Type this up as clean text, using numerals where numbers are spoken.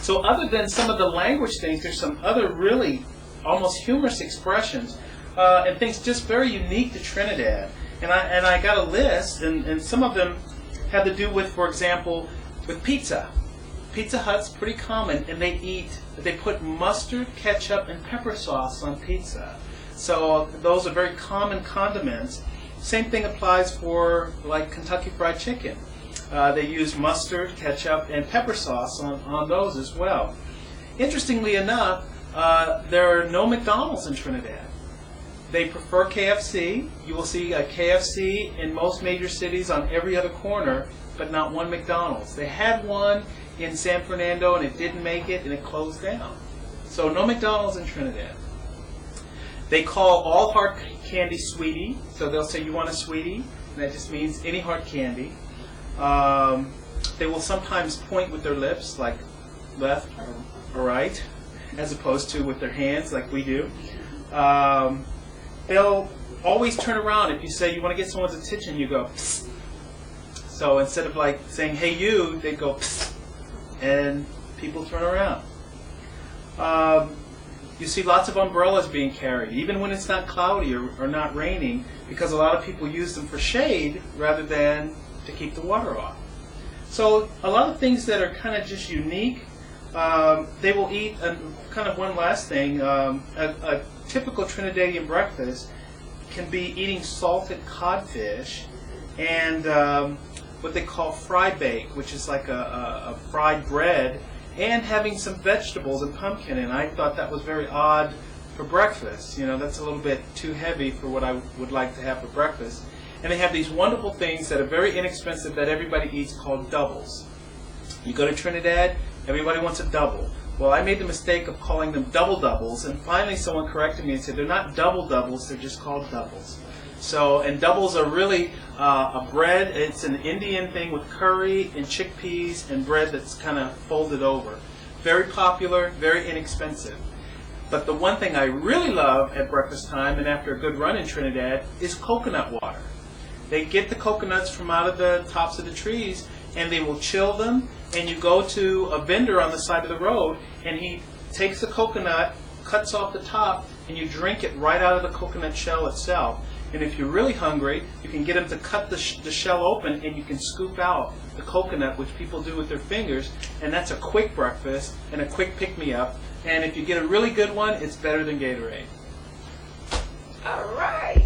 So other than some of the language things, there's some other really almost humorous expressions and things just very unique to Trinidad. And I got a list, and some of them have to do with, for example, with pizza. Pizza Hut's pretty common, and they put mustard, ketchup, and pepper sauce on pizza. So those are very common condiments. Same thing applies for like Kentucky Fried Chicken. They use mustard, ketchup, and pepper sauce on those as well. Interestingly enough, there are no McDonald's in Trinidad. They prefer KFC. You will see a KFC in most major cities on every other corner, but not one McDonald's. They had one in San Fernando, and it didn't make it, and it closed down. So no McDonald's in Trinidad. They call all hard candy sweetie, so they'll say, you want a sweetie? And that just means any hard candy. They will sometimes point with their lips, like left or right, as opposed to with their hands, like we do. They'll always turn around. If you say you want to get someone's attention, you go, psst. So instead of like saying, hey you, they go, psst, and people turn around. You see lots of umbrellas being carried, even when it's not cloudy or not raining, because a lot of people use them for shade rather than to keep the water off. So a lot of things that are kind of just unique. They will eat, kind of one last thing, a typical Trinidadian breakfast can be eating salted codfish and what they call fry bake, which is like a fried bread, and having some vegetables and pumpkin. And I thought that was very odd for breakfast. You know, that's a little bit too heavy for what I would like to have for breakfast. And they have these wonderful things that are very inexpensive that everybody eats called doubles. You go to Trinidad, everybody wants a double. Well, I made the mistake of calling them double-doubles, and finally someone corrected me and said they're not double-doubles, they're just called doubles. So, and doubles are really a bread. It's an Indian thing with curry and chickpeas and bread that's kind of folded over. Very popular, very inexpensive. But the one thing I really love at breakfast time and after a good run in Trinidad is coconut water. They get the coconuts from out of the tops of the trees and they will chill them, and you go to a vendor on the side of the road and he takes the coconut, cuts off the top, and you drink it right out of the coconut shell itself. And if you're really hungry, you can get them to cut the shell open and you can scoop out the coconut, which people do with their fingers, and that's a quick breakfast and a quick pick-me-up. And if you get a really good one, it's better than Gatorade. All right.